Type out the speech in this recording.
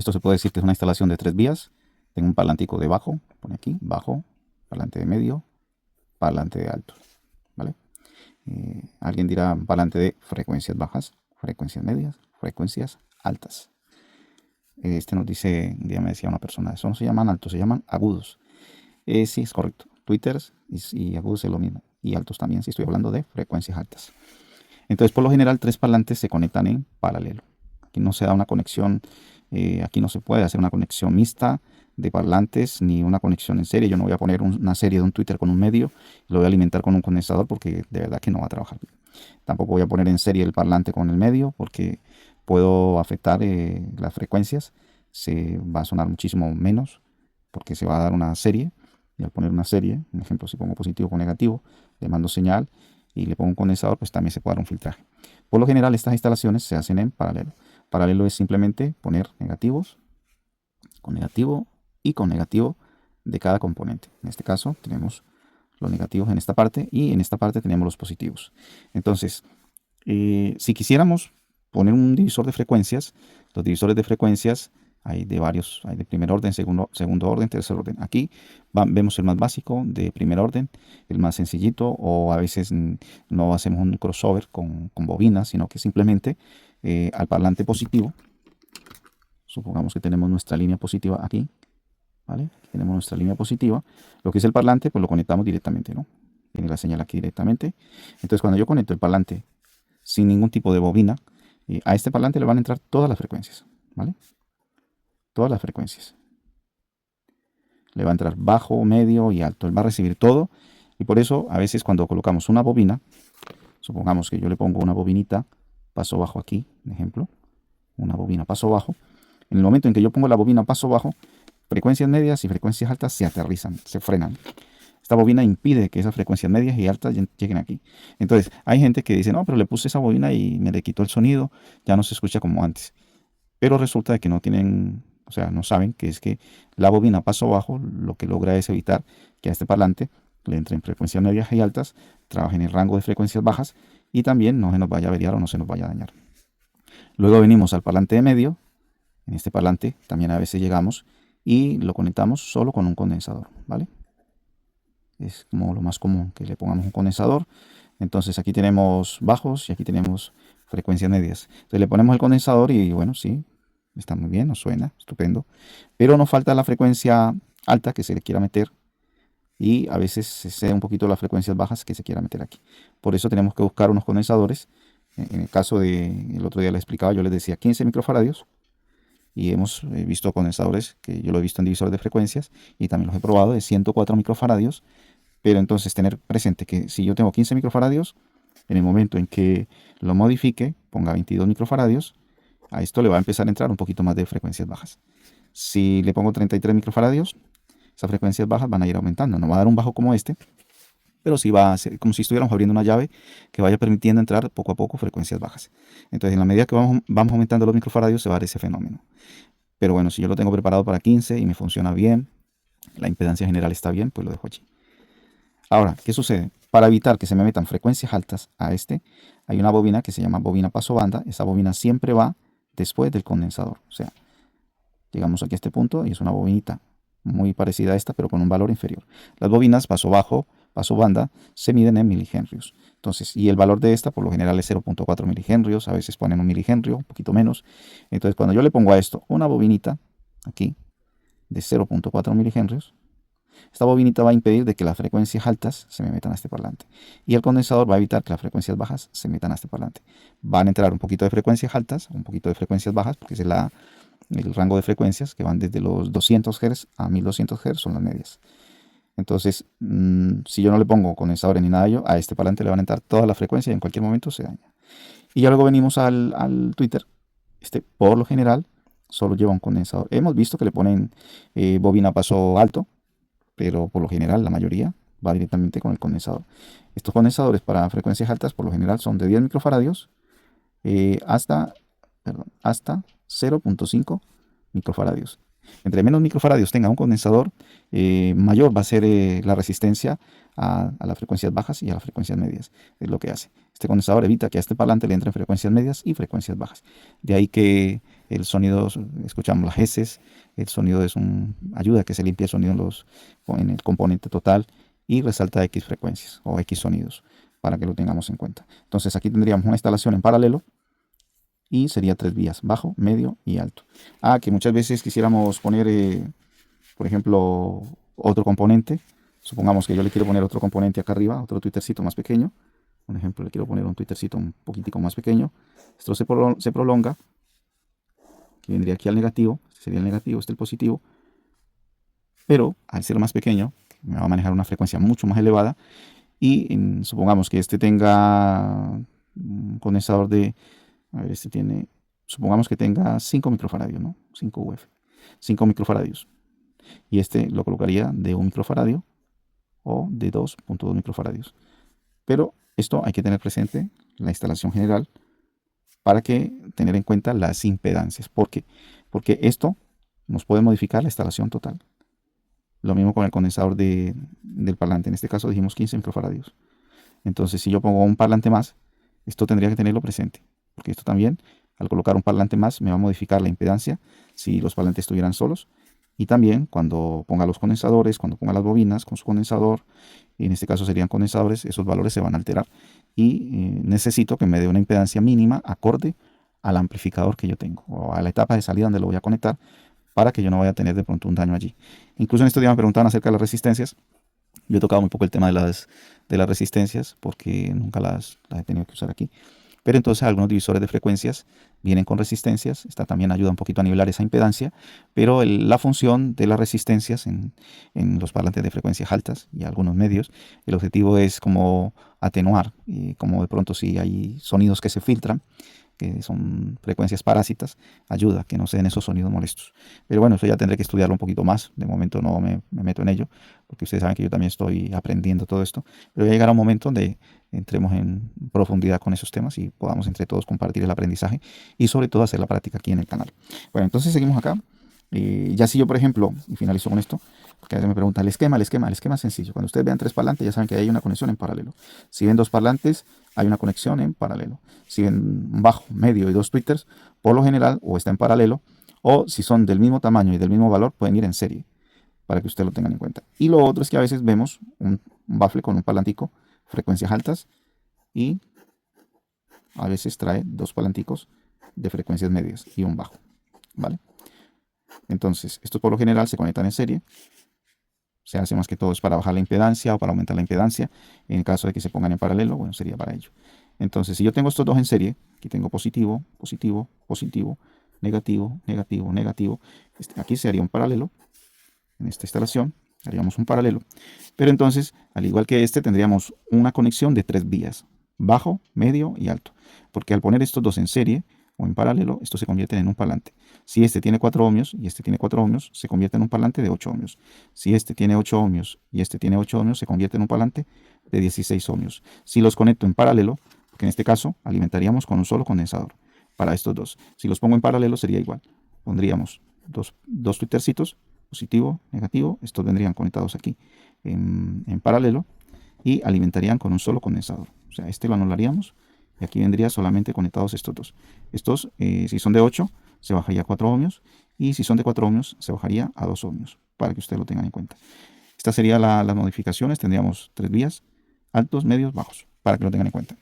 Esto se puede decir que es una instalación de 3 vías. Tengo un parlantico de bajo, pone aquí, bajo, parlante de medio, parlante de alto, ¿vale? Alguien dirá parlante de frecuencias bajas, frecuencias medias, frecuencias altas. Este nos dice, un día me decía una persona, eso no se llaman altos, se llaman agudos. Sí, es correcto. Twitters y agudos es lo mismo. Y altos también, si estoy hablando de frecuencias altas. Entonces, por lo general, 3 parlantes se conectan en paralelo. Aquí no se da una conexión, aquí no se puede hacer una conexión mixta de parlantes ni una conexión en serie. Yo no voy a poner una serie de un Twitter con un medio y lo voy a alimentar con un condensador porque de verdad que no va a trabajar bien. Tampoco voy a poner en serie el parlante con el medio porque puedo afectar las frecuencias. Se va a sonar muchísimo menos porque se va a dar una serie. Y al poner una serie, un ejemplo, si pongo positivo con negativo, le mando señal y le pongo un condensador, pues también se puede dar un filtraje. Por lo general, estas instalaciones se hacen en paralelo. Paralelo es simplemente poner negativos con negativo y con negativo de cada componente. En este caso tenemos los negativos en esta parte y en esta parte tenemos los positivos. Entonces, si quisiéramos poner un divisor de frecuencias, los divisores de frecuencias hay de varios, hay de primer orden, segundo orden, tercer orden. Aquí vemos el más básico de primer orden, el más sencillito, o a veces no hacemos un crossover con bobinas, sino que simplemente al parlante positivo, supongamos que tenemos nuestra línea positiva aquí, ¿vale? Aquí tenemos nuestra línea positiva. Lo que es el parlante, pues lo conectamos directamente, ¿no? Tiene la señal aquí directamente. Entonces, cuando yo conecto el parlante sin ningún tipo de bobina, a este parlante le van a entrar todas las frecuencias, ¿vale? Todas las frecuencias. Le va a entrar bajo, medio y alto. Él va a recibir todo. Y por eso, a veces cuando colocamos una bobina, supongamos que yo le pongo una bobinita, paso bajo aquí, por ejemplo, una bobina paso bajo. En el momento en que yo pongo la bobina paso bajo, frecuencias medias y frecuencias altas se aterrizan, se frenan. Esta bobina impide que esas frecuencias medias y altas lleguen aquí. Entonces, hay gente que dice, no, pero le puse esa bobina y me le quitó el sonido, ya no se escucha como antes. Pero resulta de que no tienen, o sea, no saben que es que la bobina paso bajo lo que logra es evitar que a este parlante le entren frecuencias medias y altas, trabaje en el rango de frecuencias bajas y también no se nos vaya a averiar o no se nos vaya a dañar. Luego venimos al parlante de medio. En este parlante también a veces llegamos y lo conectamos solo con un condensador, ¿vale? Es como lo más común que le pongamos un condensador. Entonces aquí tenemos bajos y aquí tenemos frecuencias medias. Entonces le ponemos el condensador y bueno, sí, está muy bien, nos suena, estupendo. Pero nos falta la frecuencia alta que se le quiera meter y a veces se cede un poquito las frecuencias bajas que se quiera meter aquí. Por eso tenemos que buscar unos condensadores. En el caso de, el otro día les explicaba, yo les decía 15 microfaradios. Y hemos visto condensadores, que yo lo he visto en divisores de frecuencias y también los he probado, de 104 microfaradios. Pero entonces tener presente que si yo tengo 15 microfaradios, en el momento en que lo modifique, ponga 22 microfaradios, a esto le va a empezar a entrar un poquito más de frecuencias bajas. Si le pongo 33 microfaradios, esas frecuencias bajas van a ir aumentando. No va a dar un bajo como este, pero sí va a ser como si estuviéramos abriendo una llave que vaya permitiendo entrar poco a poco frecuencias bajas. Entonces, en la medida que vamos aumentando los microfaradios, se va a dar ese fenómeno. Pero bueno, si yo lo tengo preparado para 15 y me funciona bien, la impedancia general está bien, pues lo dejo allí. Ahora, ¿qué sucede? Para evitar que se me metan frecuencias altas a este, hay una bobina que se llama bobina paso banda. Esa bobina siempre va después del condensador. O sea, llegamos aquí a este punto y es una bobinita muy parecida a esta, pero con un valor inferior. Las bobinas paso bajo, paso banda, se miden en milihenrios. Entonces, y el valor de esta por lo general es 0.4 milihenrios, a veces ponen un milihenrio, un poquito menos. Entonces, cuando yo le pongo a esto una bobinita, aquí, de 0.4 milihenrios, esta bobinita va a impedir de que las frecuencias altas se me metan a este parlante. Y el condensador va a evitar que las frecuencias bajas se metan a este parlante. Van a entrar un poquito de frecuencias altas, un poquito de frecuencias bajas, porque es el rango de frecuencias que van desde los 200 Hz a 1200 Hz, son las medias. Entonces, si yo no le pongo condensadores ni nada de ello, a este parlante le van a entrar todas las frecuencias y en cualquier momento se daña. Y ya luego venimos al Twitter. Este, por lo general, solo lleva un condensador. Hemos visto que le ponen bobina paso alto, pero por lo general, la mayoría va directamente con el condensador. Estos condensadores para frecuencias altas, por lo general, son de 10 microfaradios hasta 0.5 microfaradios. Entre menos microfaradios tenga un condensador, mayor va a ser la resistencia a las frecuencias bajas y a las frecuencias medias. Es lo que hace. Este condensador evita que a este parlante le entren frecuencias medias y frecuencias bajas. De ahí que el sonido, escuchamos las heces, el sonido ayuda a que se limpie el sonido en el componente total y resalta X frecuencias o X sonidos para que lo tengamos en cuenta. Entonces aquí tendríamos una instalación en paralelo y sería 3 vías, bajo, medio y alto. Que muchas veces quisiéramos poner, por ejemplo, otro componente. Supongamos que yo le quiero poner otro componente acá arriba, otro twittercito más pequeño. Por ejemplo, le quiero poner un twittercito un poquitico más pequeño. Esto se prolonga, que vendría aquí al negativo. Este sería el negativo, este el positivo. Pero al ser más pequeño, me va a manejar una frecuencia mucho más elevada. Y supongamos que este tenga un condensador de, a ver, este tiene, supongamos que tenga 5 microfaradios, ¿no? 5 UF, 5 microfaradios. Y este lo colocaría de 1 microfaradio o de 2.2 microfaradios. Pero esto hay que tener presente la instalación general para que tener en cuenta las impedancias. ¿Por qué? Porque esto nos puede modificar la instalación total. Lo mismo con el condensador del parlante. En este caso dijimos 15 microfaradios. Entonces, si yo pongo un parlante más, esto tendría que tenerlo presente. Porque esto también, al colocar un parlante más, me va a modificar la impedancia si los parlantes estuvieran solos. Y también cuando ponga los condensadores, cuando ponga las bobinas con su condensador, en este caso serían condensadores, esos valores se van a alterar. Y necesito que me dé una impedancia mínima acorde al amplificador que yo tengo o a la etapa de salida donde lo voy a conectar para que yo no vaya a tener de pronto un daño allí. Incluso en estos días me preguntaban acerca de las resistencias. Yo he tocado muy poco el tema de las resistencias porque nunca las he tenido que usar aquí. Pero entonces algunos divisores de frecuencias vienen con resistencias. Esta también ayuda un poquito a nivelar esa impedancia. Pero la función de las resistencias en los parlantes de frecuencias altas y algunos medios, el objetivo es como atenuar, y como de pronto si hay sonidos que se filtran, que son frecuencias parásitas, ayuda a que no se den esos sonidos molestos. Pero bueno, eso ya tendré que estudiarlo un poquito más. De momento no me meto en ello, porque ustedes saben que yo también estoy aprendiendo todo esto. Pero ya llegará un momento donde entremos en profundidad con esos temas y podamos entre todos compartir el aprendizaje y sobre todo hacer la práctica aquí en el canal. Bueno, entonces seguimos acá. Ya si yo, por ejemplo, y finalizo con esto, porque a veces me preguntan, el esquema es sencillo. Cuando ustedes vean 3 parlantes, ya saben que hay una conexión en paralelo. Si ven 2 parlantes, hay una conexión en paralelo. Si ven un bajo, medio y 2 tweeters, por lo general, o está en paralelo, o si son del mismo tamaño y del mismo valor, pueden ir en serie, para que ustedes lo tengan en cuenta. Y lo otro es que a veces vemos un baffle con un parlantico, frecuencias altas, y a veces trae 2 parlanticos de frecuencias medias y un bajo, ¿vale? Entonces, estos por lo general se conectan en serie. Se hace más que todo es para bajar la impedancia o para aumentar la impedancia. En el caso de que se pongan en paralelo, bueno, sería para ello. Entonces, si yo tengo estos dos en serie, aquí tengo positivo, positivo, positivo, negativo, negativo, negativo. Aquí se haría un paralelo. En esta instalación haríamos un paralelo. Pero entonces, al igual que este, tendríamos una conexión de 3 vías. Bajo, medio y alto. Porque al poner estos dos en serie o en paralelo, esto se convierte en un parlante. Si este tiene 4 ohmios y este tiene 4 ohmios, se convierte en un parlante de 8 ohmios. Si este tiene 8 ohmios y este tiene 8 ohmios, se convierte en un parlante de 16 ohmios. Si los conecto en paralelo, porque en este caso alimentaríamos con un solo condensador para estos dos. Si los pongo en paralelo sería igual. Pondríamos dos twittercitos, positivo, negativo. Estos vendrían conectados aquí en paralelo y alimentarían con un solo condensador. O sea, este lo anularíamos y aquí vendría solamente conectados estos dos. Estos, si son de 8, se bajaría a 4 ohmios y si son de 4 ohmios, se bajaría a 2 ohmios, para que ustedes lo tengan en cuenta. Estas serían las modificaciones. Tendríamos 3 vías, altos, medios, bajos, para que lo tengan en cuenta.